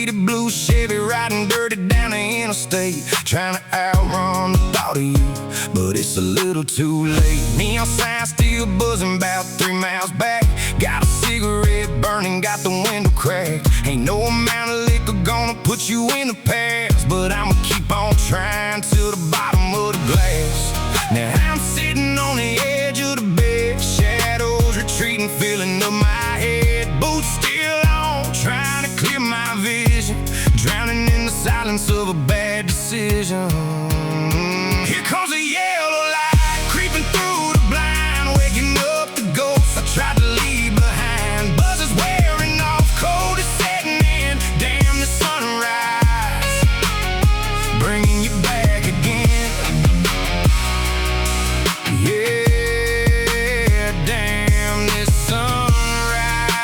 faded blue Chevy, riding dirty down the interstate, trying to outrun the thought of you, but it's a little too late. Neon sign still buzzing about 3 miles back. Got a cigarette burning, got the window cracked. Ain't no amount of liquor gonna put you in the past, but I'ma keep on trying till the bottom of the glass. Now I'm sitting on the edge of the bed, shadows retreating, filling up my head. Boots still on, trying to clear my vision, drowning in the silence of a bad decision. Here comes a yellow light, creeping through the blind, waking up the ghosts I tried to leave behind. Buzz is wearing off, cold is setting in, damn the sunrise, bringing you back again. Yeah, damn this sunrise,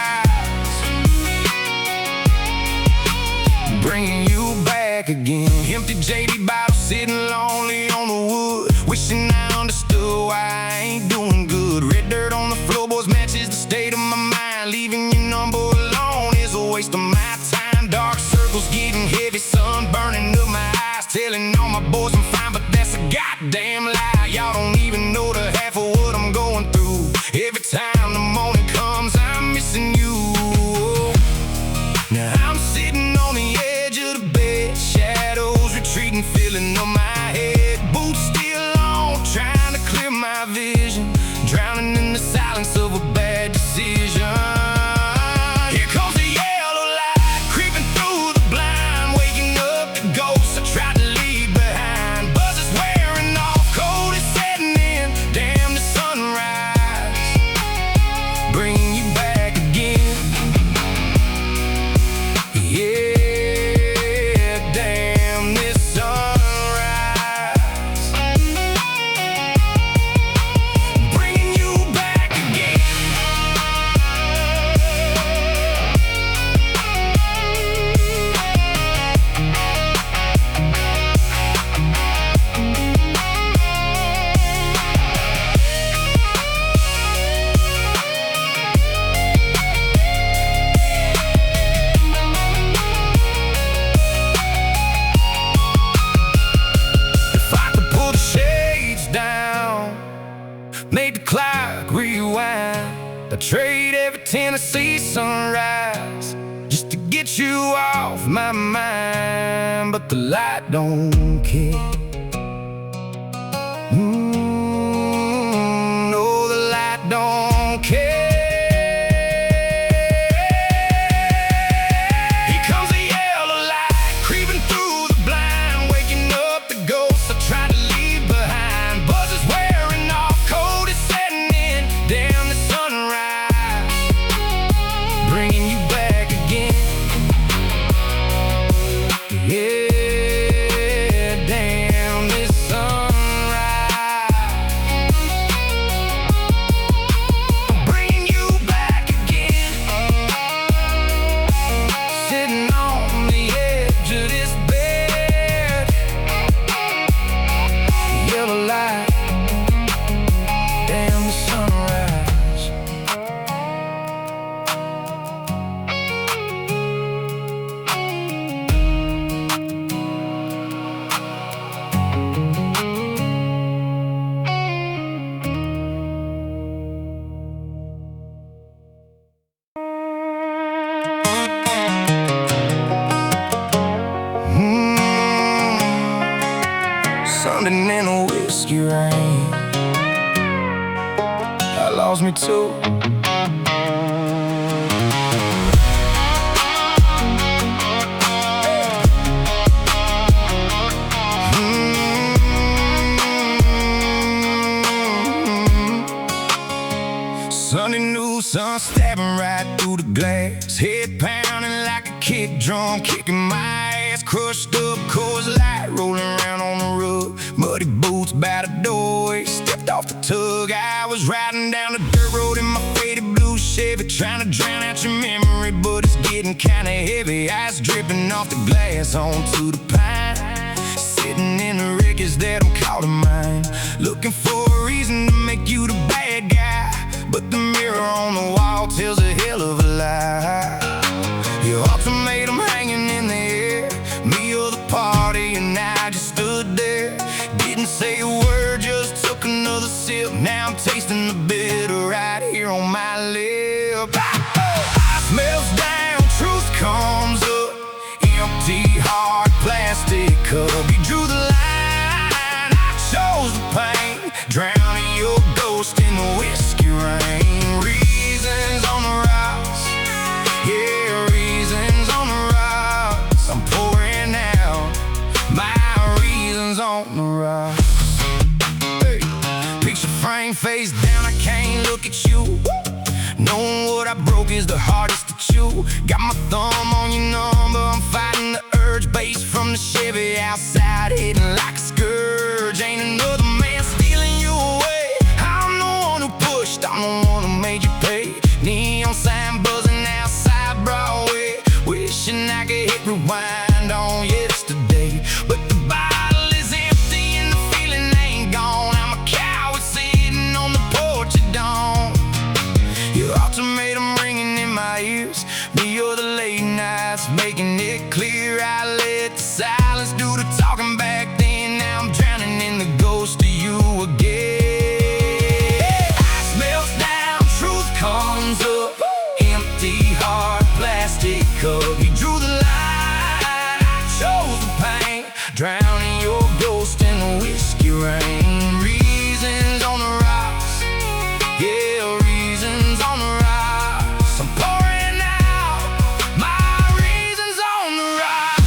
bringing you back again. Empty JD bottle sitting lonely on the wood, wishing I understood why I ain't doing good. Red dirt on the floorboards matches the state of my mind. Leaving your number alone is a waste of my time. Dark circles getting heavy, sun burning up my eyes, telling all my boys I'm fine, but that's a goddamn lie. Y'all don't even know the half of what I'm going through. Every time the morning comes, I'm missing you. Now I'm sitting on the edge of the bed, shadows retreating, filling up my head. Boots still on, trying to clear my vision, drowning in the silence of a bad decision. Here comes the yellow light, creeping through the blind, waking up the ghosts I tried to leave behind. Buzz is wearing off, cold is setting in, damn the sunrise, bringing you back again. Yeah, damn this sunrise, bringing you back again. If I could pull the shades down, make the clock rewind, I'd trade every Tennessee sunrise just to get you off my mind. But the light don't care. No, the light don't care. Here comes the yellow light, creeping through the blind, waking up the ghosts I tried to leave behind. Buzz is wearing off, cold is setting in, damn the sunrise, bringing you back again. Yeah, damn this sunrise, bringing you back again. Sitting on the edge of this bed, yellow light, damn the sunrise. Sunday in a whiskey rain, I lost me too. Sunday new sun stabbing right through the glass, head pounding like a kick drum, kicking my ass. Crushed up Coors Light, rolling around on the rug, muddy boots by the door. Stepped off the tug, I was riding down the dirt road in my faded blue Chevy, trying to drown out your memory, but it's getting kinda heavy. Ice dripping off the glass onto the pine, sitting in the wreckage that I'm calling mine, looking for a reason to make you the bad guy, but the mirror on the wall tells a hell of a lie. Your ultimatum hanging in the empty hard plastic cup. You drew the line, I chose the pain, drowning your ghost in the whiskey rain. Reasons on the rocks, yeah, reasons on the rocks. I'm pouring out my reasons on the rocks. Hey. Picture frame face down, I can't look at you. Knowing what I broke is the hardest to chew. Got my thumb on your number, I'm fighting the urge. Bass from the Chevy outside, hitting like a scourge. Ain't another man stealing you away. I'm the one who pushed, I'm the one who made you pay. Neon sign buzzing outside Broadway, wishing I could hit rewind on yesterday. But the bottle is empty and the feeling ain't gone. I'm a coward sitting on the porch at dawn. Your ultimatum ringing in my ears. Me or the late nights making it clear. I let the silence do the talking back then. Now I'm drowning in the ghost of you again. Ice melts down, truth comes up. Empty hard plastic cup. You drew the line, I chose the pain, drowning your ghost in the whiskey rain. Reasons on the rocks, yeah, reasons on the rocks. I'm pouring out my reasons on the rocks.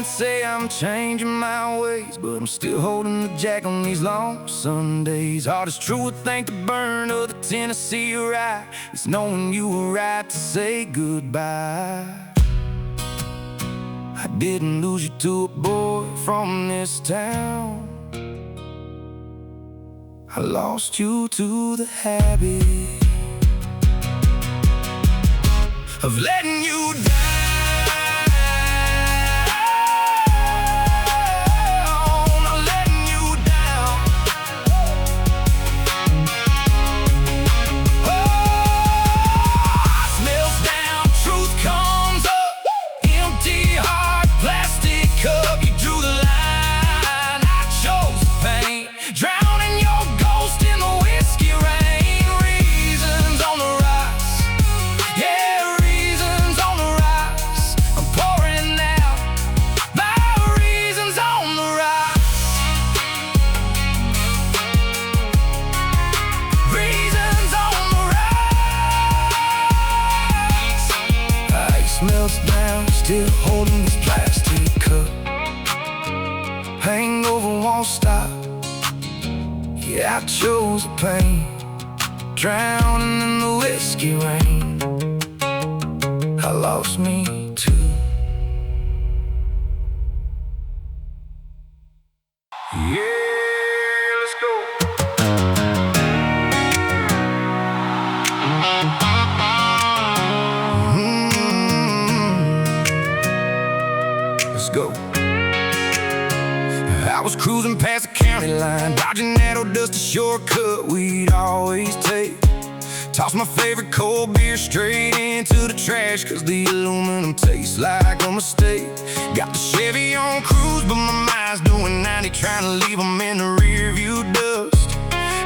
Say I'm changing my ways, but I'm still holding the jack on these long Sundays. Hardest truth ain't the burn of the Tennessee rye, it's knowing you were right to say goodbye. I didn't lose you to a boy from this town, I lost you to the habit of letting you down. Melts down, still holding this plastic cup. Hangover won't stop, yeah, I chose the pain, drowning in the whiskey rain. I lost me too. Yeah, let's go. Go. I was cruising past the county line, dodging that old dusty shortcut we'd always take. Tossed my favorite cold beer straight into the trash, cause the aluminum tastes like a mistake. Got the Chevy on cruise, but my mind's doing 90, trying to leave them in the rear view dust.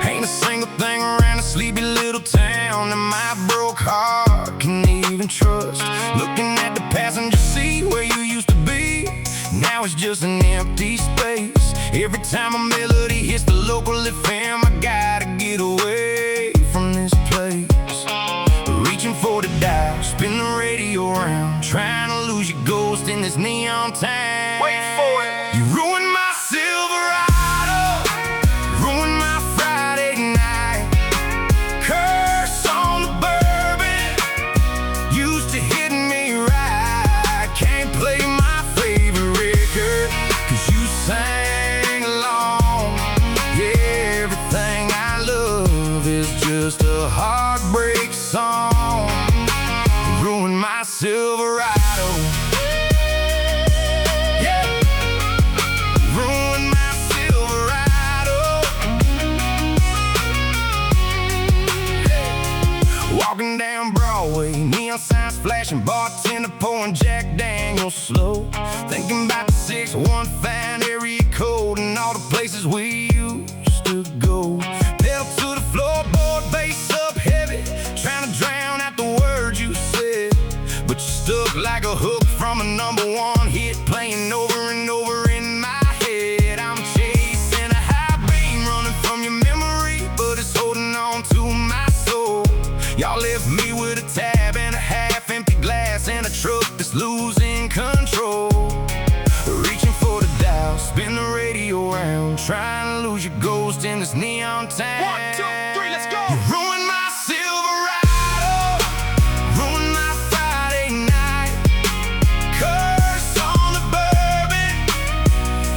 Ain't a single thing around a sleepy little town that my broke heart can even trust. Looking at the passenger seat where you used to be, now it's just an empty space. Every time a melody hits the local FM, I gotta get away from this place. Reaching for the dial, spin the radio around, trying to lose your ghost in this neon town. Wait for it. You ruined my Silverado, ruined my Friday night. Curse on the bourbon, used to hit me right. Can't play my favorite record, cause you sang along. Yeah, everything I love is just a heartbreak song. Ruined my Silverado. Yeah, ruined my Silverado. watching bartender pouring Jack Daniels slow. Thinking about the 615 area code and all the places we used to go. Pedal to the floorboard, bass up heavy, trying to drown out the words you said. But you're stuck like a hook from a #1 hit, playing over and over in my head. I'm chasing a high beam, running from your memory, but it's holding on to my soul. Y'all left me with a tab and a half-empty glass and a truck that's losing control. Reaching for the dial, spin the radio around, trying to lose your ghost in this neon town. 1, 2, 3, let's go! You ruined my Silverado, ruined my Friday night. Curse on the bourbon,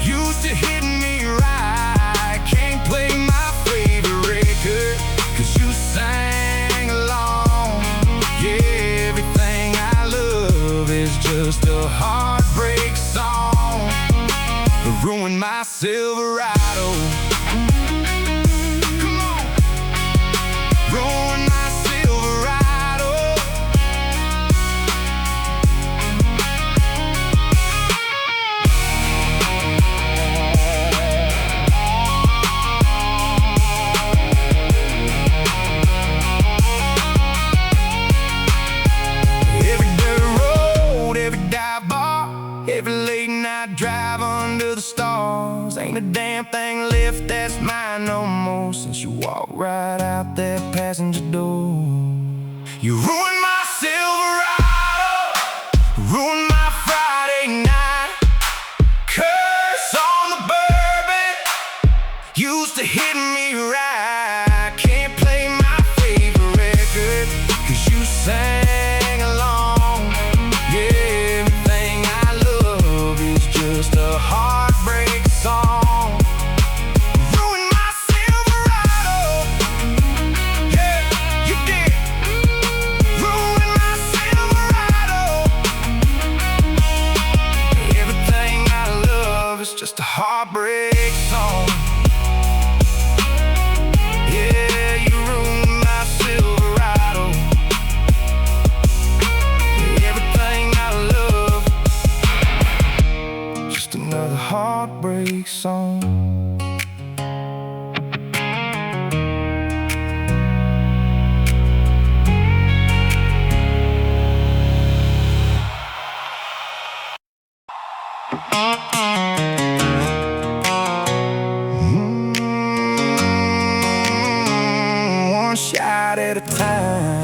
used to hit me right. Can't play my favorite record, 'cause you sang along. Yeah, everything I love is just a heartbreak song. Ruined my Silverado. Come on. Ruined my Silverado. Every dirt road, every dive bar, every late night drive under the stars. Ain't a damn thing left that's mine no more since you walked right out that passenger door. You ruined my Silverado, ruined my Friday night. Curse on the bourbon, used to hit me right. Can't play my favorite record, 'cause you sang along. Yeah, everything I love is just a heartbreak song. Ruined my Silverado. Yeah, you did. Ruined my Silverado. Everything I love is just a heartbreak song. Yeah, you ruined my Silverado. Everything I love, just another heartbreak song. One shot at a time.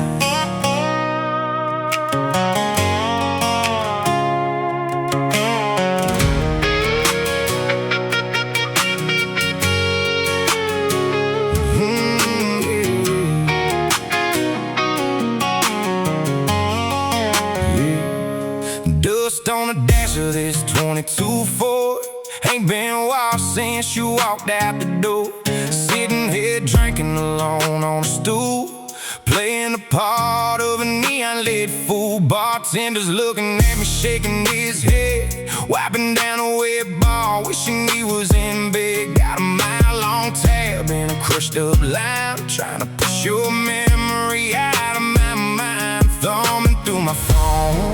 Dust on the dash of this 22 Ford. Ain't been a while since you walked out the door. Sitting here drinking alone on a stool, playing the part of a neon-lit fool. Bartender's looking at me, shaking his head, wiping down a wet bar, wishing he was in bed. Got a mile-long tab and a crushed-up lime, trying to push your memory out of my mind. Thumbing through my phone,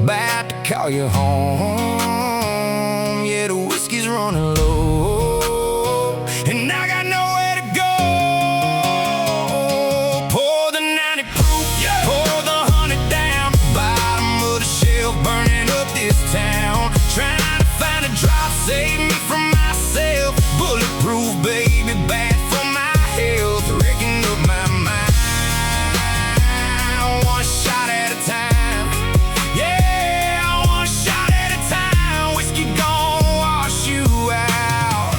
about to call you home. Yeah, the whiskey's running low, and I got nowhere to go. Pour the 90 proof, pour the 100 down, bottom of the shelf, burning up this town. Trying to find a drop, save me from myself. Bulletproof, baby, bad for my health, wrecking up my mind. One shot at a time. Yeah, one shot at a time. Whiskey gon' wash you out.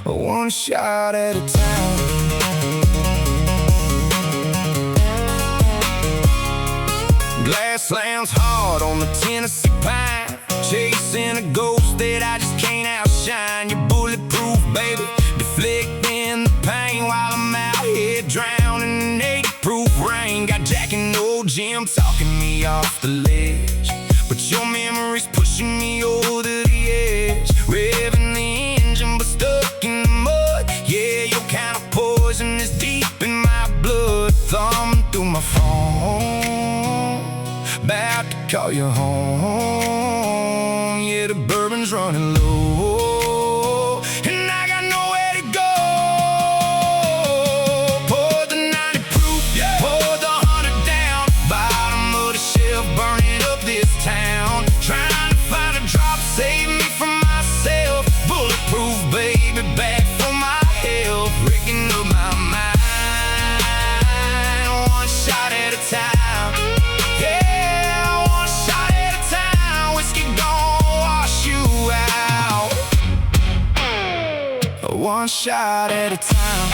One shot at a time. Glass slams hard on the Tennessee pine, chasing a ghost that I just can't outshine. You're bulletproof, baby, deflecting the pain while I'm out here drowning in 80-proof rain. Got Jack and old Jim talking me off the ledge, but your memory's pushing me over the edge. Revving the engine, but stuck in the mud. Yeah, your kind of poison is deep in my blood. Thumbing through my phone, about to call you home. Yeah, the bourbon's running low, and I got nowhere to go. Pour the 90 proof, pour the 100 down, bottom of the shelf, burning up this town. Trying to find a drop, save me from myself. Bulletproof, baby, bad for my health. Breaking up my mind, one shot at a time. Yeah, one shot at a time. Whiskey gon' wash you out. One shot at a time.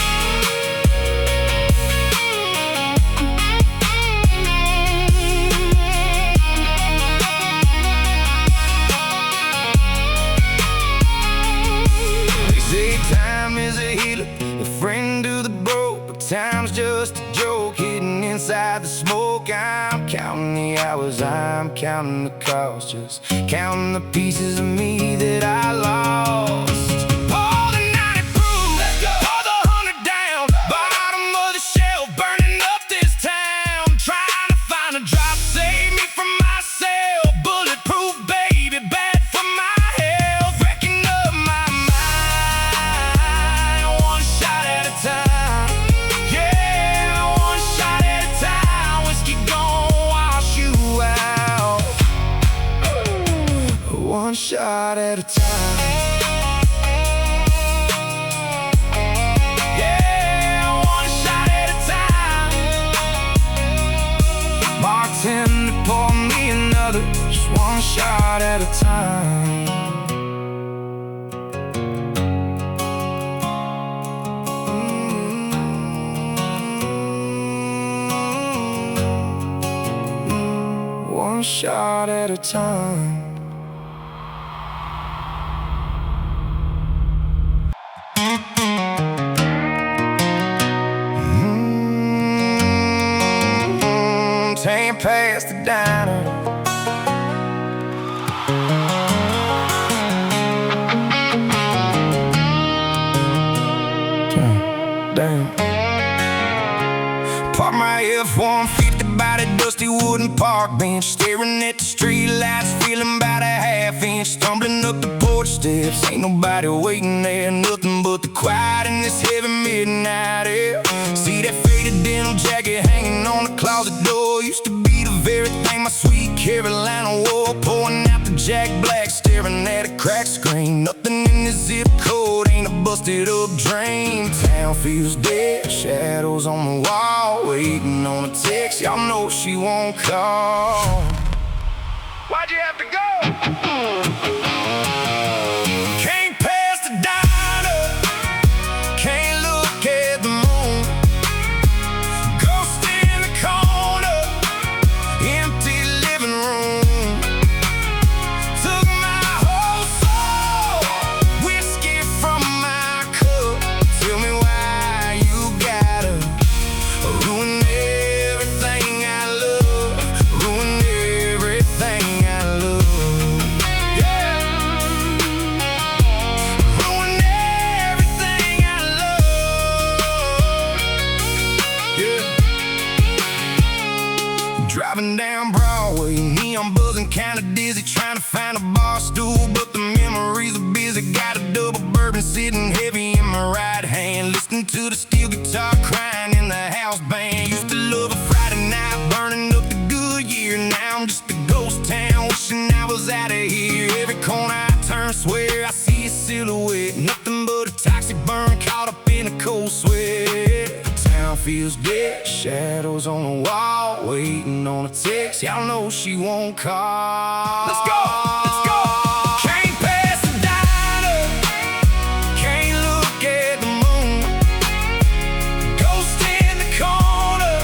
Time is a healer, a friend to the broke, but time's just a joke hidden inside the smoke. I'm counting the hours, I'm counting the cost, just counting the pieces of me that I lost. Pour the 90 proof, pour the 100 down, bottom of the shelf, burning up this town. Trying to find a drop, save me from myself. Bulletproof, baby, bad for my health. Wrecking up my mind, one shot at a time. Yeah, one shot at a time. Whiskey gon' wash you out. One shot at a time. Yeah, one shot at a time. Bartender, pour me another, just one shot at a time. One shot at a time. Ten past the diner. Damn. Park my F-150 by the dusty wooden park bench, staring at the street lights, feeling about a half-inch. Stumbling up the porch steps, ain't nobody waiting there, nothing but the quiet in this heavy midnight air. See that faded denim jacket hanging on the closet door, used to be the very thing my sweet Carolina wore. Pouring out the Jack Black, staring at a cracked screen. Nothing in this zip code, ain't a busted up drain. Town feels dead, shadows on the wall, waiting on a text, y'all know she won't call. Why'd you have to go? Can't pass the diner, can't look at the moon. Ghost in the corner, empty living room. Took my whole soul, whiskey from my cup. Tell me why you gotta ruin everything I love, ruin everything I love. Yeah, ruin everything I love. Yeah. Driving down Broadway, neon buzzing, kinda dizzy, trying to find a bar stool, but the memories are busy. Got a double bourbon sitting heavy in my right hand, listening to the steel guitar crying in the house band. Used to love a Friday night, burning up the good year. Now I'm just a ghost town, wishing I was out of here. Every corner I turn, swear I see a silhouette, nothing but a toxic burn caught up in a cold sweat. Town feels dead, shadows on the wall, waiting on a text, y'all know she won't call. Let's go, let's go. Can't pass the diner, can't look at the moon. Ghost in the corner,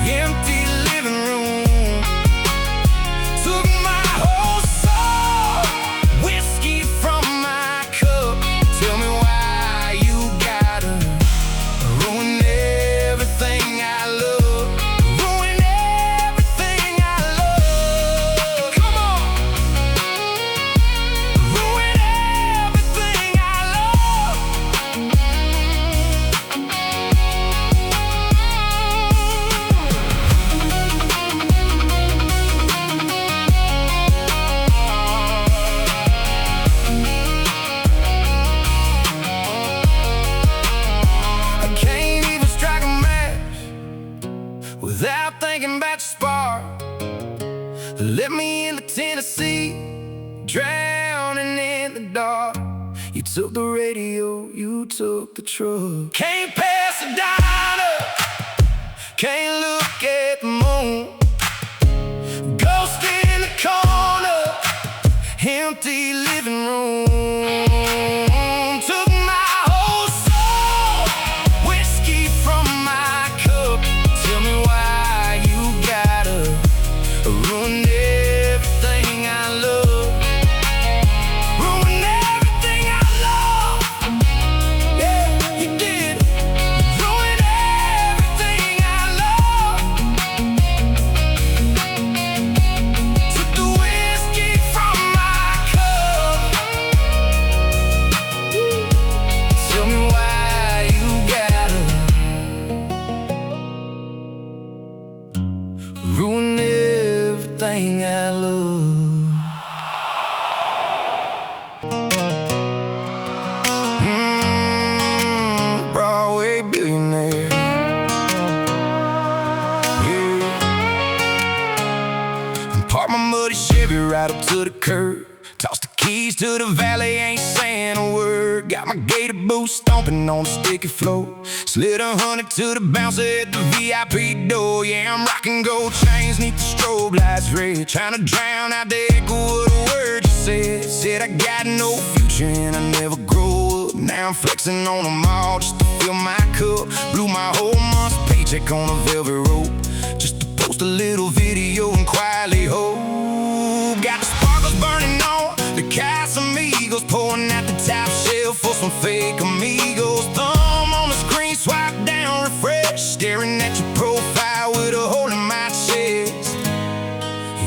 empty living room. Took my whole soul, whiskey from my cup. Tell me why you gotta ruin everything I love, ruin everything I love. Come on. the dark. You took the radio, you took the truck. Can't pass a diner, can't look at the moon. Ghost in the corner, empty living room. Took my whole soul, whiskey from my cup. Tell me why you gotta ruin everything I love. Ruin everything I love. Yeah, you did. Ruin everything I love. Took the whiskey from my cup. Tell me why you gotta ruin everything I love. Broadway billionaire. Yeah. Park my muddy Chevy right up to the curb. Toss the keys to the valley, ain't saying a word. Got my gator boots stomping on the sticky floor. Slid 100 to the bouncer at the VIP door. Yeah, I'm rocking gold chains neath the strobe lights red. Trying to drown out the echo of the words you said. Said I got no future and I never grow up. Now I'm flexing on them all just to fill my cup. Blew my whole month's paycheck on a velvet rope just to post a little video and quietly hope. Got the sparkles burning on the Casamigos, pouring out the top shelf for some fake amigos. Thumb on the screen, swipe down, refresh. Staring at your profile with a hole in my chest.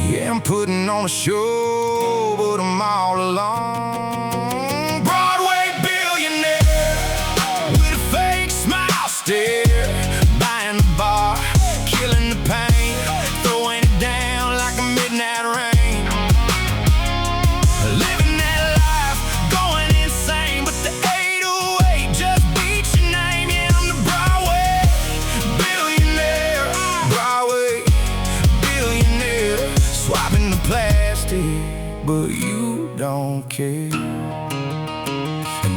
Yeah, I'm putting on a show, but I'm all alone. Broadway billionaire with a fake smile stare. Buying the bar, killing the pain, throwing it down like a midnight rain. Living that life, going insane, but the 808 just beat your name. Yeah, I'm the Broadway billionaire. Broadway billionaire. Swapping the plastic, but you don't care.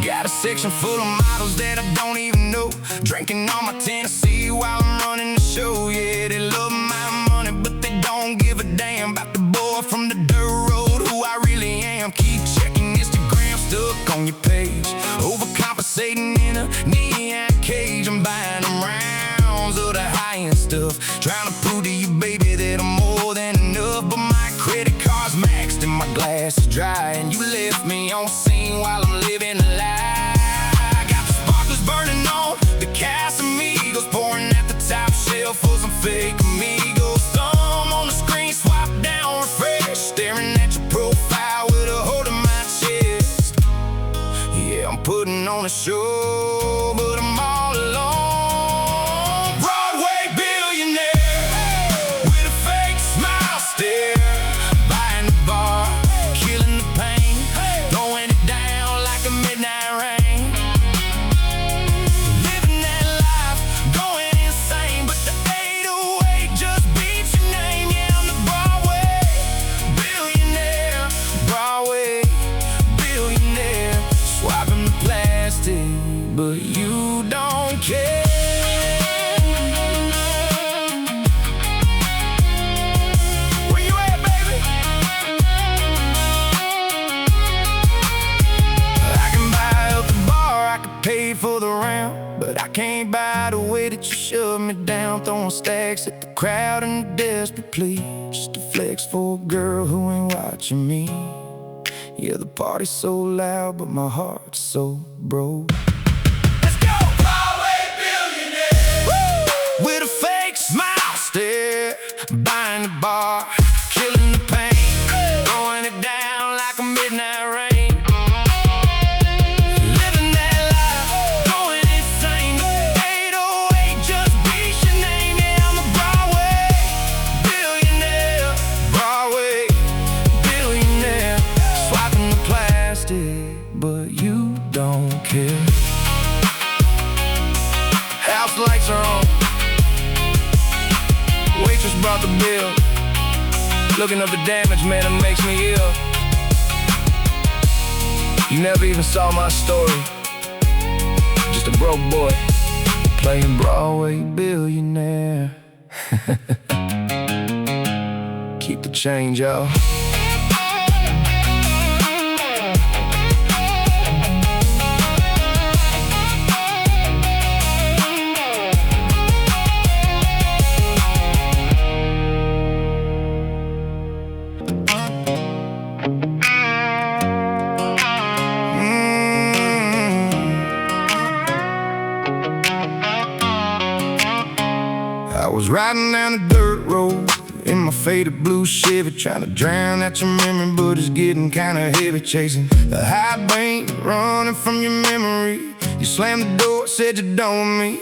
Got a section full of models that I don't even know. Drinking on my Tennessee while I'm running the show. Yeah, they love my money, but they don't give a damn about the boy from the dirt road, who I really am. Keep checking Instagram, stuck on your page. Overcompensating in a neon cage. I'm buying them rounds of the high-end stuff, trying to prove to you, baby, that I'm more than enough. But my credit card's maxed and my glass is dry, and you left me on scene while I'm living a lie. Got the sparklers burning on the Casamigos, pouring at the top shelf for some fake amigos. Thumb on the screen, swipe down, refresh. Staring at your profile with a hole in my chest. Yeah, I'm putting on a show, but I'm all alone. Broadway billionaire with a fake smile stare. Buying the bar, killing the pain, throwing it down like a midnight rain. Living that life, going insane, but the 808 just beat your name. Yeah, I'm the Broadway billionaire. Broadway billionaire. Swapping the plastic, but you don't care. Where you at, baby? I can buy up the bar, I can pay for the round, but I can't buy the way that you shove me down. Throwing stacks at the crowd and a desperate plea, just to flex for a girl who ain't watching me. Yeah, the party's so loud, but my heart's so broke. Let's go! Broadway billionaire. Woo! With a fake smile stare. Buying the bar, killing the pain, throwing it down like a midnight rain. Living that life, going insane. 808 just beat your name. Yeah, I'm the Broadway billionaire. Broadway billionaire. Swapping the plastic, but you don't care. House lights are on. Waitress brought the bill. Looking up the damage, man, it makes me ill. You never even saw my story. Just a broke boy playing Broadway Billionaire. Keep the change, y'all. I was riding down the dirt road in my faded blue Chevy, trying to drown out your memory, but it's getting kinda heavy. Chasing the heartbreak, running from your memory. You slammed the door, said you're done with me.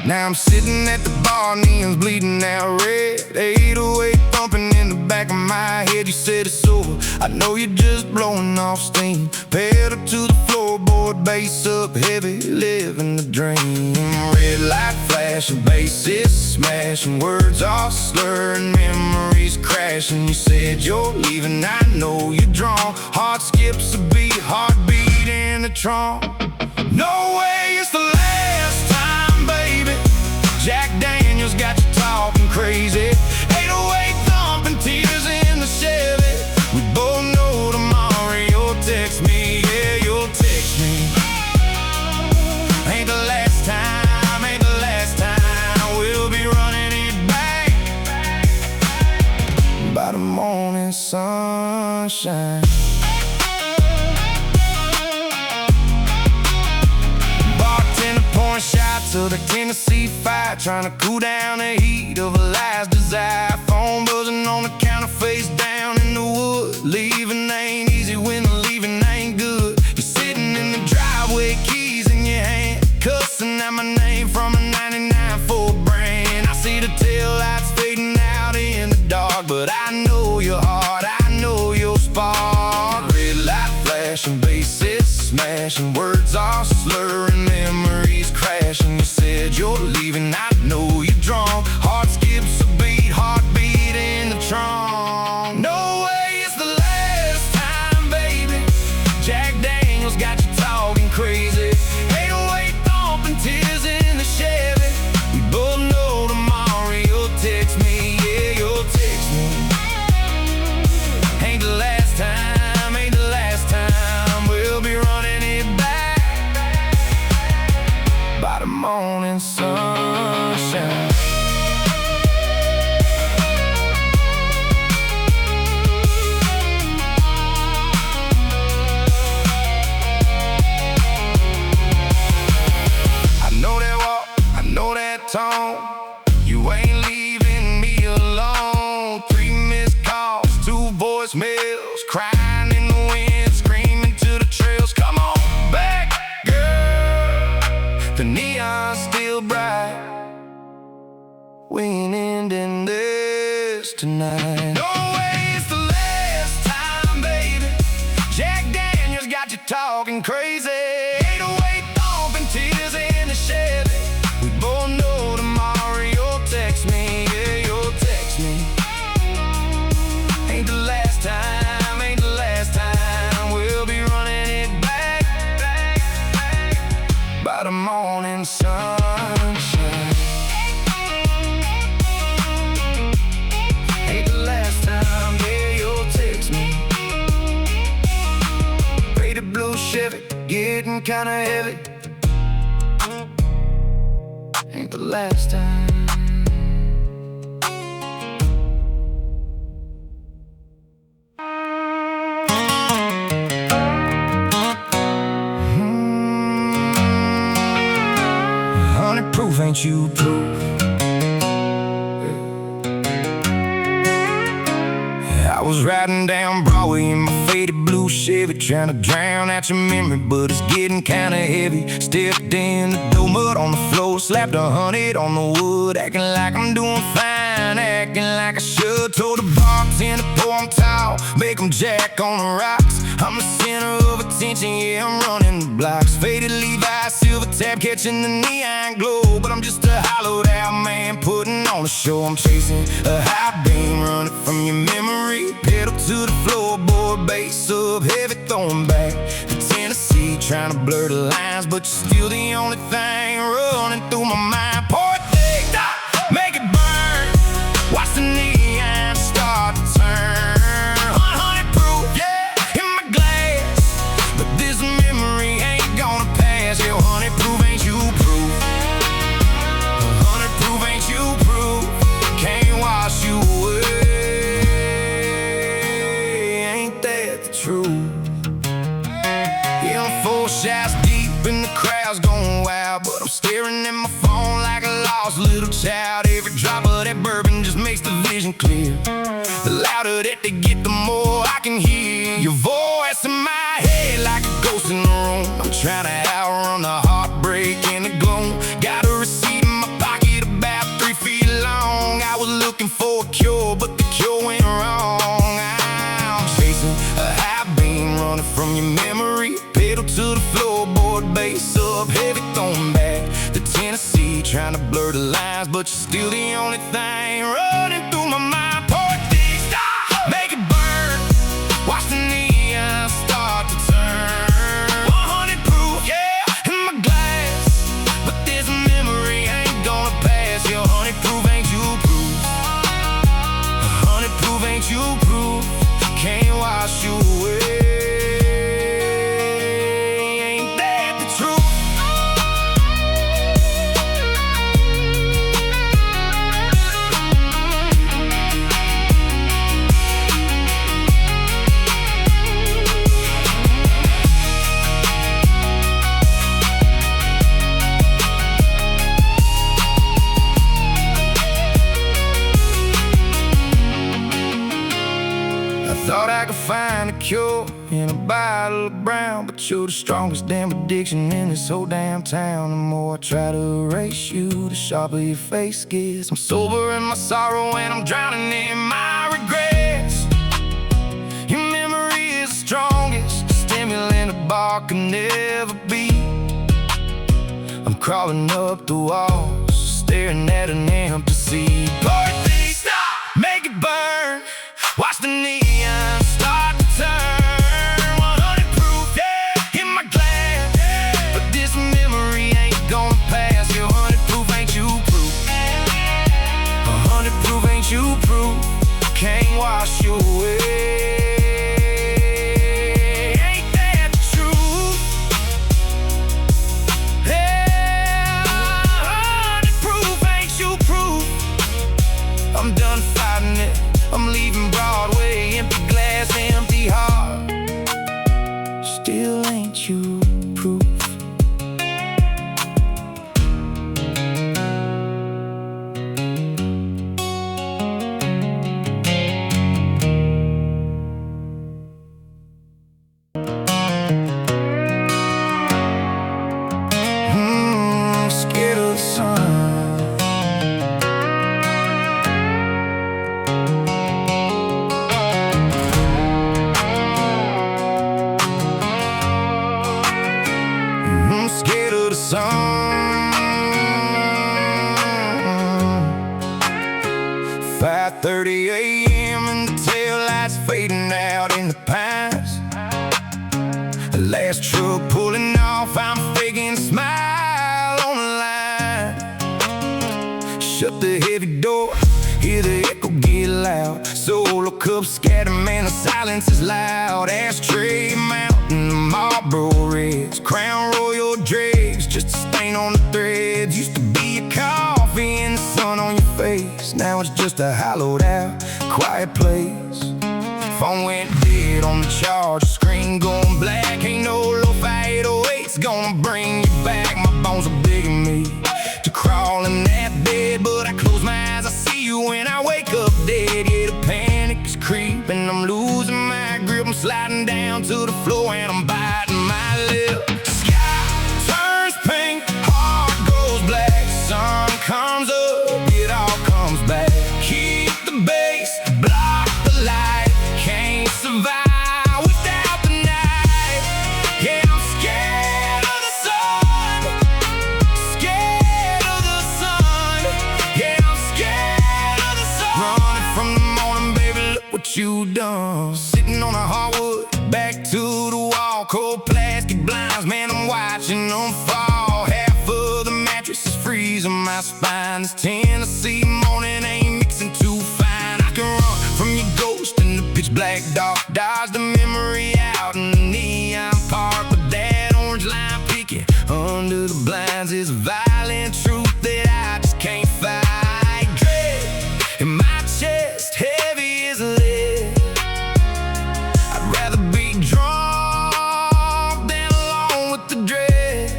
Now I'm sitting at the bar, neon's bleeding out red. 808 thumping in the back of my head. You said it's over, I know you're just blowing off steam. Pedal to the floorboard, bass up heavy, living the dream. Red light flashing, basses smashing, words all slurring, memories crashing. You said you're leaving, I know you're drawn. Heart skips a beat, heartbeat in the trunk. No way it's the last time, baby. Jack Daniels got you talking crazy. 808 thumping, tears in the Chevy. We both know tomorrow you'll text me. Yeah, you'll text me. Ain't the last time, ain't the last time. We'll be running it back by the morning sunshine. Shots of the Tennessee fire, trying to cool down the heat of a last desire. Phone buzzing on the counter, face down in the wood. Leaving ain't easy when the leaving ain't good. You're sitting in the driveway, keys in your hand, cussing out my name from a 99 Ford brand. I see the tail lights fading out in the dark, but I know your heart, I know your spark. Red light flashing, basses smashing, words are slurring, memories crashing. You said you're leaving, I know you're drunk. Heart skips a beat, heartbeat in the trunk. No way it's the last time, baby. Jack Daniels got you talking crazy. 808 thumping, tears in the Chevy. We both know tomorrow you'll text me. Yeah, you'll text me. Ain't the last time, ain't the last time. We'll be running it back by the morning sunshine. I know that walk, I know that tone. You ain't leaving me alone. 3 missed calls, 2 voicemails, crying in the wind, screaming to the trails. Come on back, girl. The neon's still bright. We ain't ending this tonight. No way it's the last time, baby. Jack Daniels got you talking crazy. 808 thumping, tears in the Chevy. We both know tomorrow you'll text me. Yeah, you'll text me. Ain't the last time, ain't the last time. We'll be running it back by the morning sunshine. Ain't the last time, yeah, you'll text me. Faded blue Chevy, getting kinda heavy. Ain't the last time. Proof ain't you proof. I was riding down Broadway in my faded blue Chevy, trying to drown out your memory, but it's getting kinda heavy. Stepped in the door, mud on the floor, slapped 100 on the wood, acting like I'm doing fine, acting like I should. Told the bartender, pour 'em tall, make 'em jack on the rocks. I'm the center of attention, yeah, I'm running the blocks. Faded Levi's, silver tab, catching the neon glow, but I'm just a hollowed out man putting on a show. I'm chasing a high beam, running from your memory. Pedal to the floorboard, bass up heavy, throwing back the Tennessee trying to blur the lines, but you're still the only thing running through my mind. Pour it thick, make it burn. Watch the neon start to turn. 100 proof, yeah, in my glass, but this memory ain't gonna pass. Yeah, 100 proof ain't you proof. 100 proof ain't you proof. Can't wash you away. Ain't that the truth? Yeah, I'm 4 shots deep and the crowd's going wild, but I'm staring at my phone like a lost little child. Every drop of that bourbon just makes the vision clear. The louder that they get, the more I can hear your voice in my head like a ghost in the room. I'm trying to outrun the heartbreak and the gloom. Got a receipt in my pocket about 3 feet long. I was looking for a cure, but the cure went wrong. I'm chasing a high beam, running from your memory. Pedal to the floorboard, bass up, heavy throwing back to Tennessee. Trying to blur the lines, but you're still the only thing running through my mind. Pour it thick, make it burn. Watch the neon start to turn. 100 proof, yeah, in my glass, but this memory ain't gonna pass. Yeah, 100 proof ain't you proof. 100 proof ain't you proof. Can't wash you away. Thought I could find a cure in a bottle of brown, but you're the strongest damn addiction in this whole damn town. The more I try to erase you, the sharper your face gets. I'm sober in my sorrow and I'm drowning in my regrets. Your memory is the strongest stimulant a bar can never be. I'm crawling up the walls, staring at an empty sea. Pour it deep, make it burn. Watch the neon start to turn. 100 proof, yeah, in my glass, but this memory ain't gonna pass. Yeah, 100 proof ain't you proof. 100 proof ain't you proof. Can't wash you away. Ain't that the truth? Yeah, 100 proof ain't you proof. I'm done fighting it. I'm leaving Broadway, empty glass, empty heart. Still ain't you proof. Scared of the sun. 5:30 a.m. and the taillights fading out in the pines. The last truck pulling off, I'm faking a smile on the line. Shut the heavy door, hear the echo get loud. Solo cups scatter, man, the silence is loud. Ashtray mountain, Marlboro Reds, Crown Royal dregs, just a stain on the threads. Used to be a coffee and the sun on your face. Now it's just a hollowed out, quiet place. Phone went dead on the charger, screen going black. Ain't no lo-fi 808's gonna bring you back. My bones are begging me to crawl in that bed, but I close my eyes, I see you when I wake up dead. Yeah, the panic is creeping, I'm losing my grip. I'm sliding down to the floor and I'm biting my lip. Sky turns pink, heart goes black. Sun comes up, it all comes back. Keep the bass, block the light. Can't survive without the night. plastic blinds, man, I'm watching them fall. Half of the mattress is freezing my spine. This Tennessee morning ain't mixing too fine. I can run from your ghost in the pitch black dark, dodge the memory out in the neon park. But that orange line picking under the blinds is a violent truth that I just can't fight. Dread in my chest, heavy as lead. I'd rather be drunk than alone with the dread.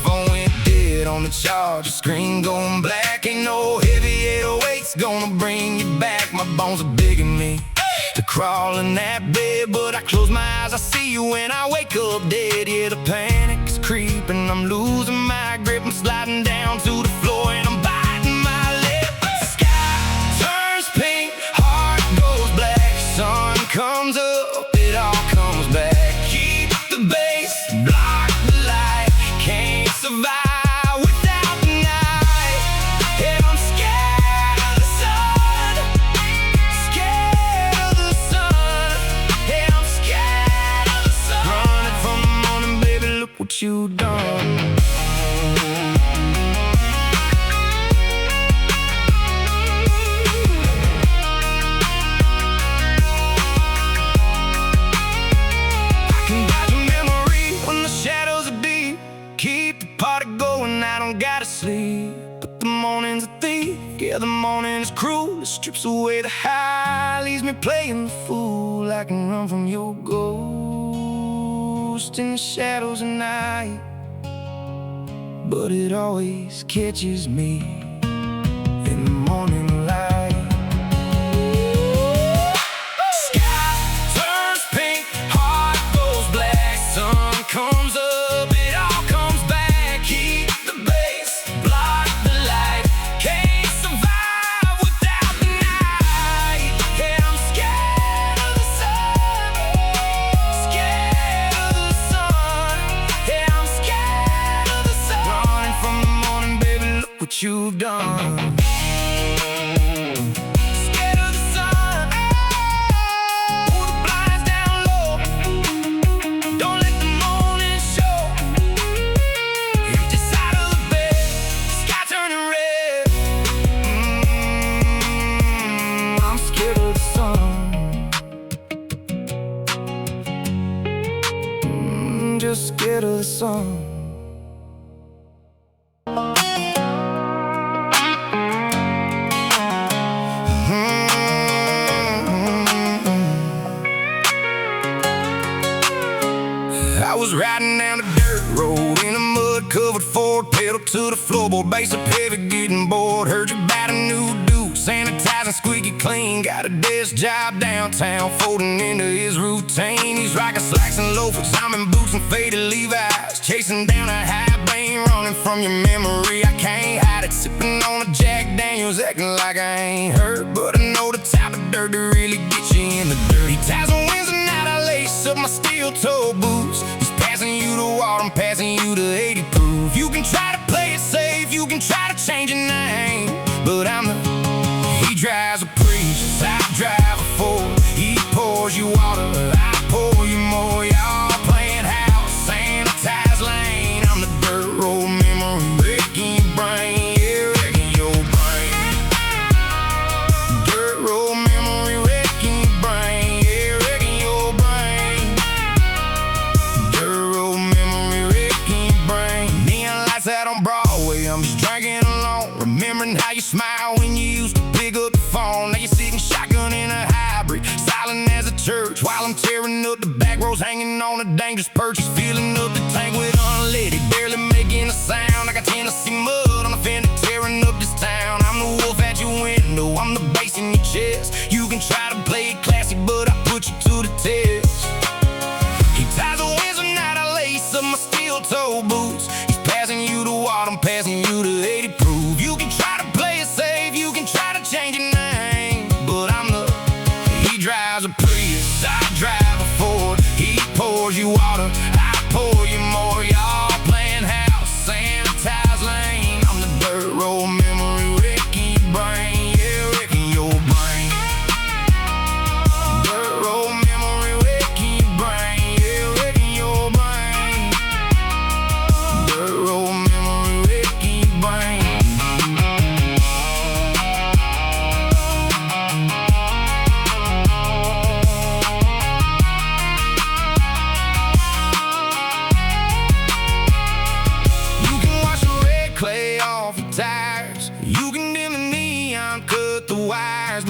Phone went dead on the charge, screen going black. Ain't no heavy 808's gonna bring you back. My bones are begging me to crawl in that bed, but I close my eyes, I see you when I wake up dead. Yeah, the panic is creeping, I'm losing my grip, I'm sliding down to the floor and I'm biting my lip. Sky turns pink, heart goes black, sun comes up, it all comes back. Keep the bass, block the light, can't survive without the night. Yeah, I'm scared of the sun, scared of the sun. Yeah, I'm scared of the sun. Running from the morning, baby, look what you done. I don't gotta sleep, but the morning's a thief. Yeah, the morning is cruel, it strips away the high, leaves me playing the fool. I can run from your ghost in the shadows at night, but it always catches me in the morning light. Sky turns pink, heart goes black, sun comes up, it all comes back. Keep the bass, block the light, can't survive without the night. Yeah, I'm scared of the sun, scared of the sun. Yeah, I'm scared of the sun. Running from the morning, baby, look what you've done. Scared of the sun. Pull the blinds down low, don't let the morning show. Empty side of the bed, sky turning red. I'm scared of the sun. Just scared of the sun. I was riding down the dirt road in a mud-covered Ford, pedal to the floorboard, bass up heavy, getting bored. Heard you about a new dude, sanitizing, squeaky clean. Got a desk job downtown, folding into his routine. He's rocking slacks and loafers, I'm in boots and faded Levi's, chasing down a high brain, running from your memory. I can't hide it, sipping on a Jack Daniels, acting like I ain't hurt, but I know the type of dirt to really get you in the dirt. He ties the winds and night, I lace up my steel-toe boots. Passing you to water, I'm passing you to 80 proof. You can try to play it safe, you can try to change your name, but I'm the... He drives a Prius, I drive a Ford. He pours you water, I pour you more. Y'all playing house, sanitized lane. I'm the dirt road memory, wrecking your brain, yeah, wrecking your brain. Dirt road memory, wrecking your brain, yeah, wrecking your brain. Dirt road memory, wrecking your brain. Neon lights out on Broadway, I'm just drinking alone, remembering how you smile when you used to pick up the phone. Now you're sitting shotgun in a hybrid, silent as a church, while I'm tearing up the back roads, hanging on a dangerous purchase, filling up the tank with unleaded, barely making a sound. I got Tennessee mud on the fender, tearing up this town. I'm the wolf at your window, I'm the bass in your chest. You can try to play it classy, but I put you to the test. He ties the winds at night, I lace up my steel-toe boots. He's passing you to water, I'm passing you to 80 proof. You can try to play it safe, you can try to change your name, but I'm the... He drives a Prius, I drive a Ford. He pours you water, I pour you more. Y'all playing house, sanitized lane. I'm the dirt road memory, wrecking your brain, yeah, wrecking your brain. Dirt road memory, wrecking your brain,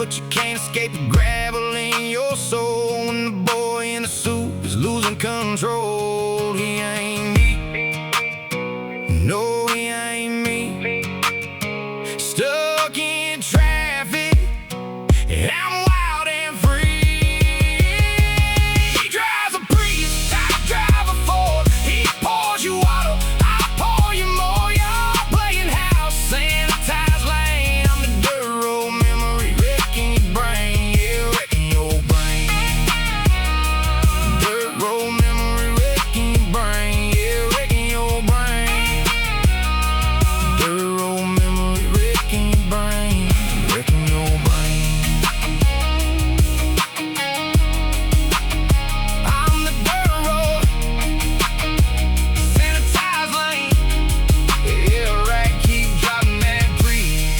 but you can't escape the gravel in your soul. When the boy in the suit is losing control, he ain't me. No, he ain't me. Stuck in traffic, and I'm wild and free. He drives a Prius, I drive a Ford. He pours you water, I pour you more. You're playing house, sanitized lane. I'm the dirt road memory, wrecking your brain, yeah, wrecking your brain. Dirt road memory, wrecking your brain, yeah, wrecking your brain. Dirt road memory, wrecking your brain, wrecking your brain. I'm the dirt road, sanitized lane. Yeah, right, keep driving that breeze.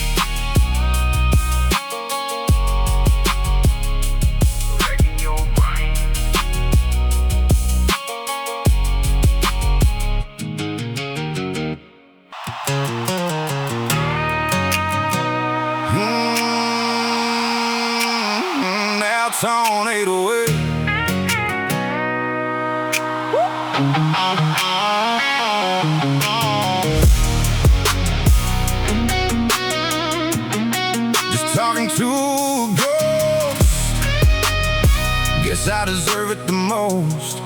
Wrecking your brain. Now tornado way. Just talking to a ghost. Guess I deserve it the most.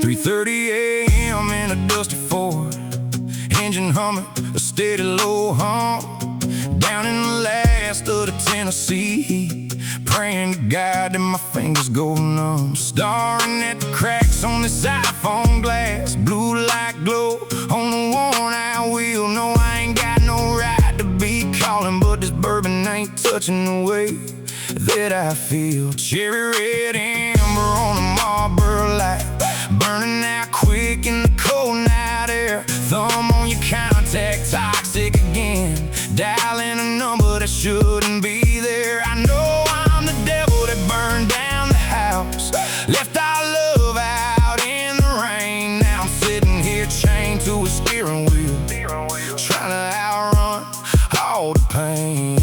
3:30 a.m. in a dusty Ford, engine humming, a steady low hum. Down in the last of the Tennessee, praying to God that my fingers go numb. Staring at the cracks on this iPhone glass, blue light glow on the worn-out wheel. No, I ain't got no right to be calling, but this bourbon ain't touching the way that I feel. Cherry red amber on a Marlboro light, burning out quick in the cold night air. Thumb on your contact, toxic again, dialing a number that shouldn't be there. I know I'm the devil that burned down the house, left our love out in the rain. Now I'm sitting here chained to a steering wheel, trying to outrun all the pain.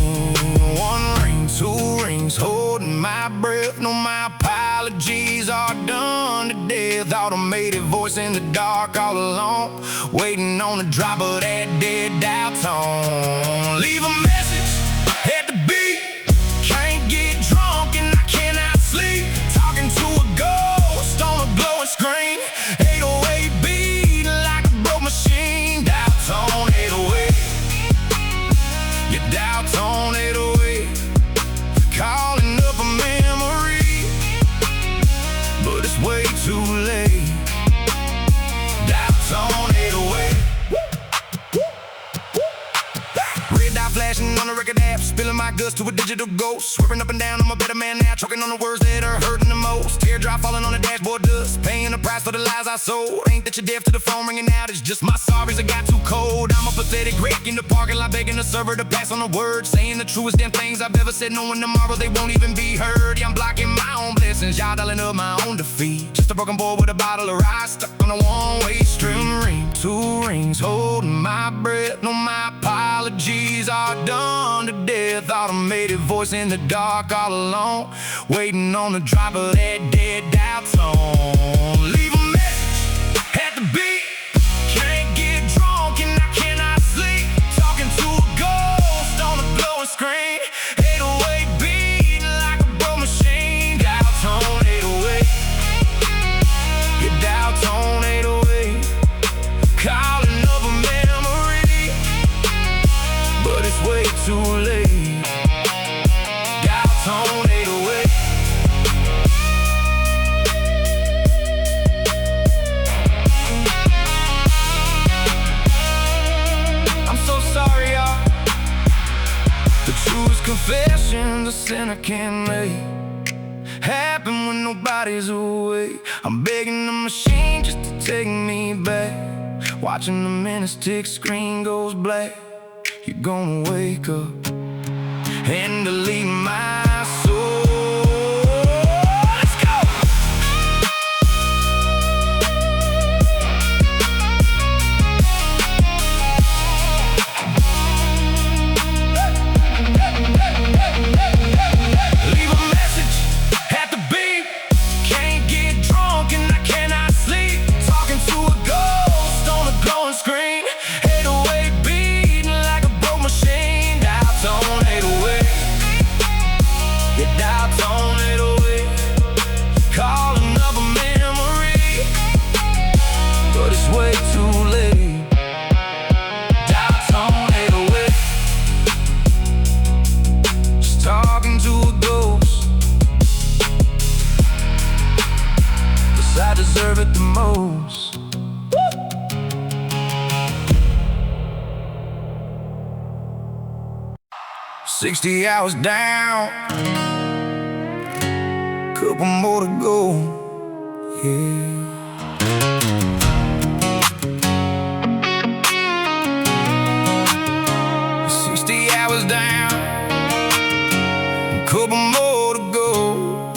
One ring, two rings, holding my breath. No, my apologies are done to death. Automated voice in the dark all alone, waiting on the drop of that dead dial tone. Leave a message at the beat. Can't get drunk and I cannot sleep. Talking to a ghost on a glowing screen. 808 beating like a broke machine. Dial tone 808. Your dial tone 808. Calling up a memory, but it's way too late. Dial tone 808. Red dot flashing on the record app, spilling my guts to a digital ghost. Swerving up and down, I'm a better man now, choking on the words that are hurting the most. Teardrop falling on the dashboard dust, paying the price for the lies I sold. Ain't that you're deaf to the phone ringing out, it's just my sorries I got too cold. I'm a pathetic wreck in the parking lot, begging the server to pass on the word, saying the truest damn things I've ever said, knowing tomorrow they won't even be heard. Yeah, I'm blocking my own blessings, y'all dialing up my own defeat. Just a broken boy with a bottle of rye, stuck on a one-way street. Ring, two rings, holding my breath. No, my apologies are done to death. Automated voice in the dark all alone, waiting on the drop of that dead dial tone. Leave a message at the beat. Can't get drunk and I cannot sleep. Talking to a ghost on a glowing screen. 808 beating like a broke machine. Dial tone 808. Your dial tone 808. Calling up a memory, but it's way too late. Dial tone 808. I'm so sorry, y'all. The truest confessions a sinner can make happen when nobody's awake. I'm begging the machine just to take me back. Watching the minutes tick, screen goes black. You're gonna wake up and delete my soul. 60 hours down, couple more to go, yeah. 60 hours down, couple more to go,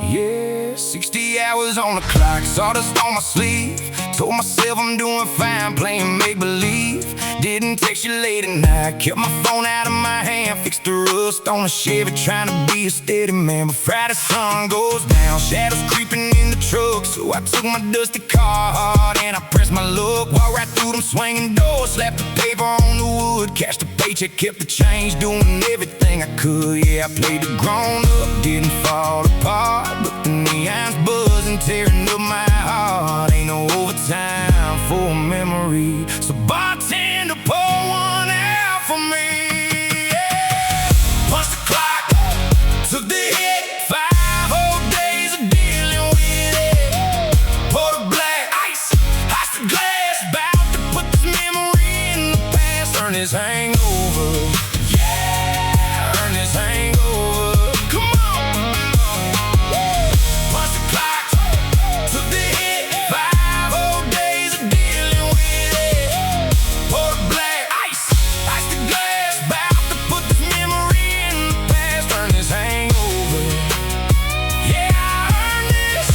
yeah. 60 hours on the clock, sawdust on my sleeve. Told myself I'm doing fine, playing make-believe. Didn't text you late at night, kept my phone out of my hand. Fixed the rust on a Chevy, trying to be a steady man. But Friday sun goes down, shadows creeping in the truck. So I took my dusty car hard and I pressed my luck. Walked right through them swinging doors, slapped the paper on the wood. Cashed the paycheck, kept the change, doing everything I could. Yeah, I played the grown up, didn't fall apart. But the neon's buzzing, tearing up my heart. Ain't no overtime for a memory. So bartender, pour one out for me, yeah. Punch the clock, took the hit. 5 whole days of dealing with it. Pour the black ice, ice the glass. About to put this memory in the past. Earn this hangover, yeah. Earn this hangover, come on. Punch the clock, took the hit. 5 whole days of dealing with it. Pour the black ice, ice the glass. About to put this memory in the past. Earn this hangover, yeah. I earned this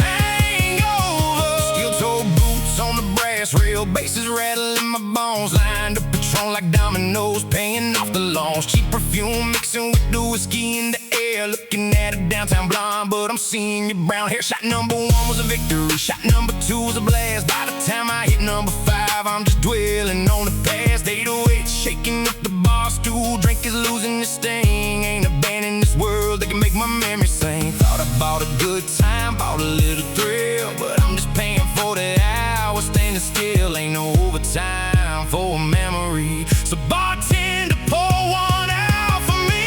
hangover. Steel-toe boots on the brass rail, bases rattling my bones. Lined up Patron like dominoes, paying off the loans. Cheap perfume mixing with the whiskey in the air. Looking at a downtown blonde, but I'm seeing your brown hair. Shot number 1 was a victory, shot number 2 was a blast. By the time I hit number 5, I'm just dwelling on the past. 808, shaking up the bar stool. Drink is losing its sting. Ain't a band in this world that can make my memory sing. Thought I bought a good time, bought a little thrill, but I'm just paying for the hours standing still. Ain't no overtime for a memory. So bartender, pour one out for me.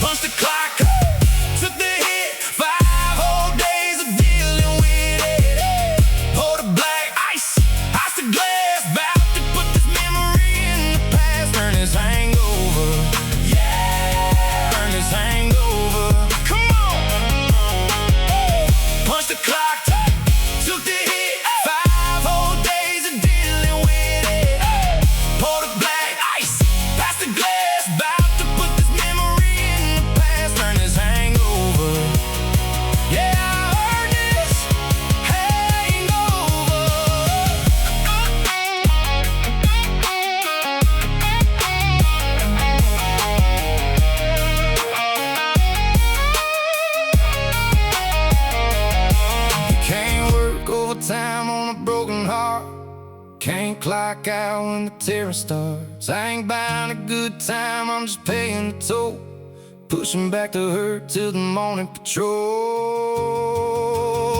Punch the clock, took the hit. 5 whole days of dealing with it. Pour the black ice, ice the glass. About to put this memory in the past. Earn this hangover, yeah. Earn this hangover, come on. Punch the clock, took the hit. 5 whole days of dealing with it. Pour the black ice, pass the glass. About to put this memory in the past. Earn this hangover, yeah. I earned this hangover. You can't work overtime on a broken heart. Can't clock out when the tearing starts. I ain't buying a good time, I'm just paying the toll. Pushing back the hurt till the morning patrol.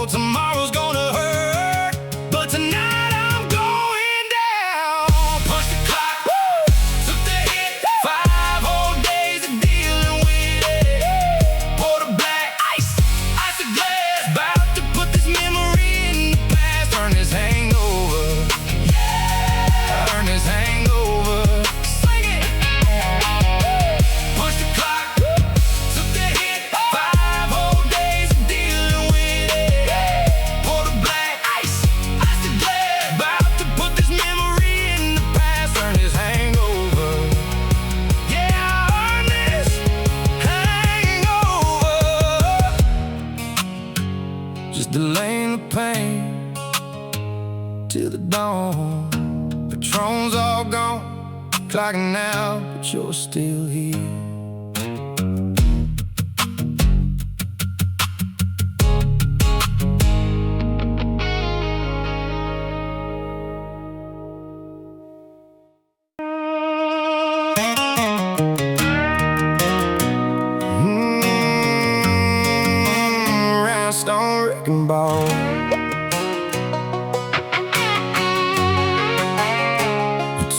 Tomorrow's gonna hurt, but tonight I'm going down. Punch the clock, woo! Took the hit. 5 whole days of dealing with it. Pour the black ice, ice the glass. About to put this memory in the past. Earn this hangover, yeah. Earn this hangover, sing it. Punch the clock, took the hit. 5 whole days of dealing with it. Pour the black ice, ice the glass. About to put this memory in the past. Earn this hangover, yeah. I earned this hangover. Just delaying the pain till the dawn. Patron's all gone, clocking out, but you're still here. Rhinestone wrecking ball.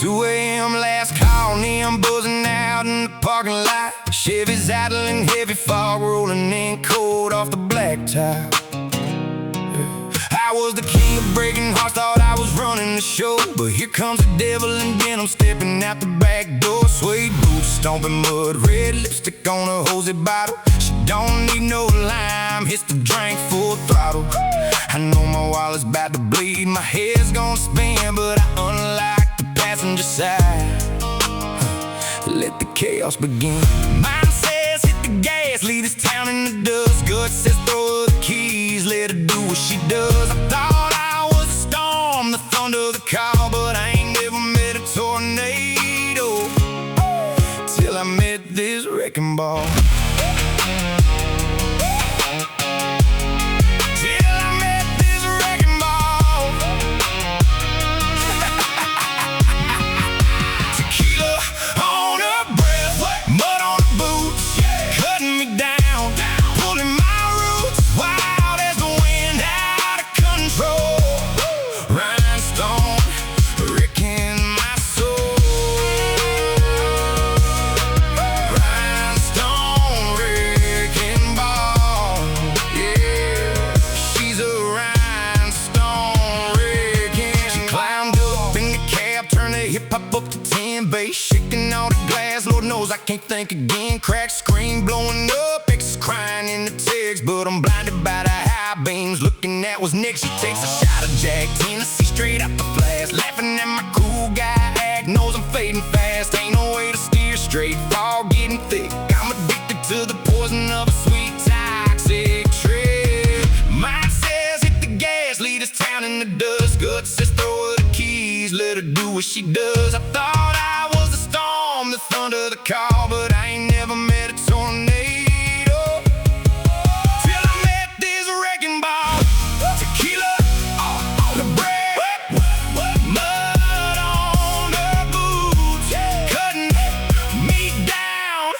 2 a.m. last call, neon buzzing out in the parking lot. Chevy's idling, heavy fog rolling in cold off the blacktop. I was the king of breaking hearts, thought I was running the show. But here comes the devil again, I'm stepping out the back door. Suede boots, stomping mud, red lipstick on a hosey bottle. She don't need no lime, hits the drink full throttle. I know my wallet's about to bleed, my head's gonna spin, but I unlock the passenger side. Let the chaos begin. Mine says hit the gas, leave this town in the dust. Gut says throw her the keys, let her do what she does. I thought I was a storm, the thunder, the call, but I ain't never met a tornado till I met this wrecking ball. Pop up to 10 bass, shaking all the glass. Lord knows I can't think again. Crack screen blowing up, exes crying in the text, but I'm blinded by the high beams. Looking at what's next, she takes a shot of Jack Tennessee straight out the flash, laughing at my cool guy act. Knows I'm fading fast, ain't no way to steer straight. Fog getting thick, I'm addicted to the poison of a sweet toxic trip. Mine says hit the gas, leave this town in the dust. Gut says throw her the keys, let her do what she does. I thought I was the storm, the thunder, the call, but I ain't never met a tornado till I met this wrecking ball. Tequila on the break, mud on her boots, cutting me down,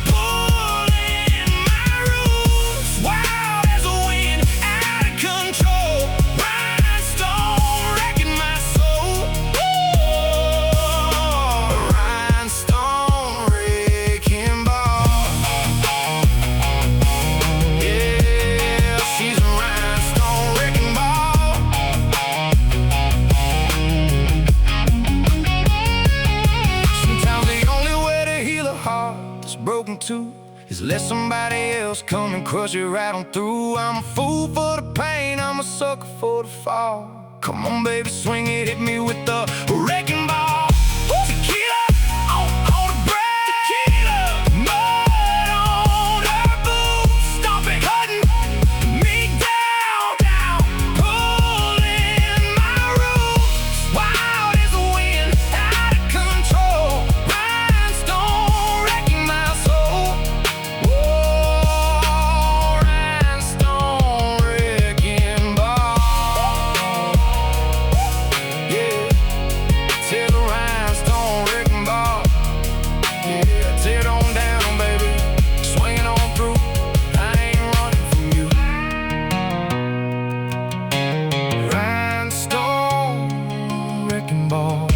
pulling my roots. Wild as a wind, out of control. Rhinestone wrecking my soul. Rhinestone wrecking ball. Yeah, she's a rhinestone wrecking ball. Sometimes the only way to heal a heart that's broken too is let somebody else come and crush it right on through. I'm a fool for the pain, I'm a sucker for the fall. Come on baby, swing it, hit me with the wrecking ball. Tequila on the break, tequila, mud on her boots, stomping, cutting me down, pulling my roots. Wild as a wind, out of control. Rhinestone wrecking my soul. Whoa, rhinestone wrecking ball. Yeah, tear the rhinestone wrecking ball. Yeah, tear it on down, baby. Swing it on through. I ain't running from you. Rhinestone wrecking ball.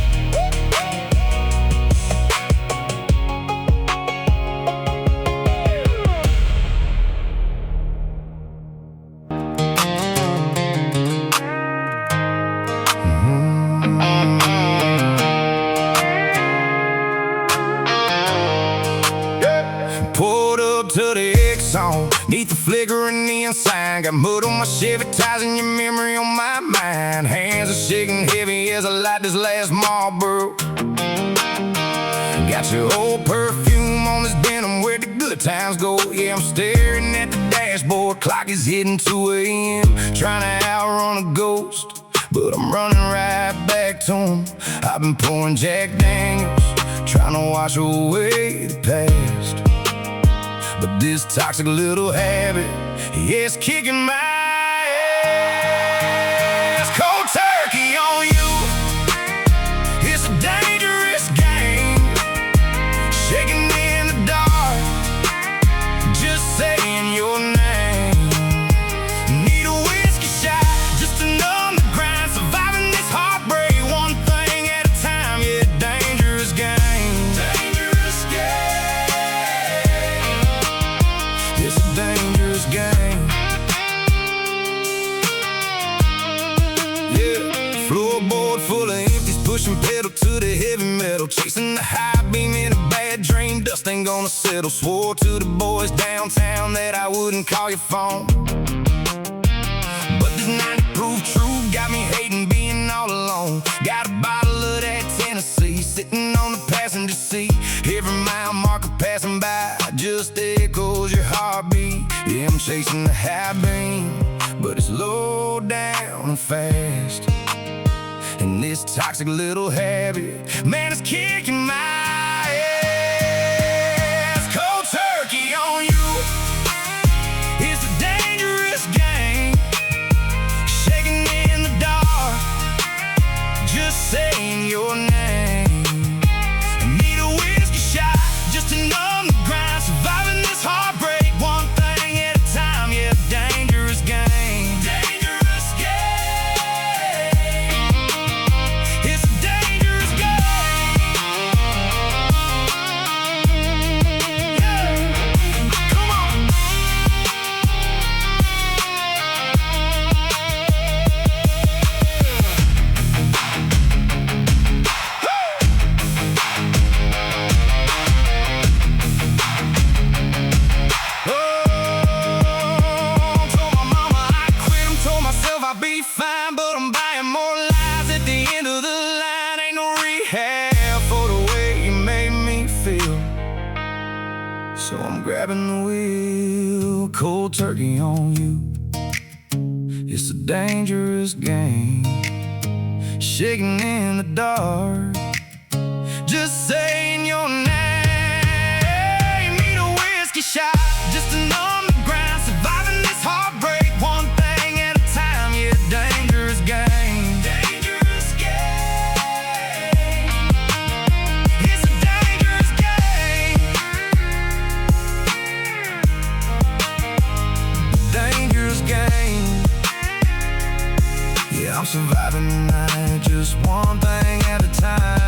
Pulled up to the Exxon, neath the flickering neon sign. Got mud on my Chevy tires and your memory on my mind. Hands are shaking heavy as I light this last Marlboro. Got your old perfume on this denim, where the good times go. Yeah, I'm staring at the dashboard, clock is hitting 2 a.m. Trying to outrun a ghost, but I'm running right back to him. I've been pouring Jack Daniels, trying to wash away the past. But this toxic little habit, yeah, it's kicking my ass. Cold turkey on you, it's a dangerous game. Shaking in the dark, just saying your name. Need a whiskey shot, just to numb the grind. Surviving this heartbreak, one thing at a time. Yeah, dangerous game. Dangerous game. It's a dangerous game. Dashboard full of empties, pushing pedal to the heavy metal, chasing the high beam in a bad dream. Dust ain't gonna settle. Swore to the boys downtown that I wouldn't call your phone, but this 90 proof true got me hating being all alone. Got a bottle of that Tennessee sitting on the passenger seat. Every mile marker passing by just echoes your heartbeat. Yeah, I'm chasing the high beam, but it's low down and fast. And this toxic little habit, man, it's kicking my ass. Cold turkey on you. It's a dangerous game, shaking in the dark, just saying your name. Need a whiskey shot just to numb the grind, surviving this heartbreak one thing at a time. Yeah, dangerous game. Dangerous game. It's a dangerous game. Yeah. Come on. Told my mama I quit, told myself I'd be fine, but I'm buying more lies at the end of the line. Ain't no rehab for the way you made me feel, so I'm grabbing the wheel. Cold turkey on you. It's a dangerous game, shaking in the dark, just saying your name. Need a whiskey shot just to numb the grind, surviving this heartbreak one thing at a time. Yeah, dangerous game. Dangerous game. It's a dangerous game. Dangerous game. Yeah, I'm surviving the night, just one thing at a time.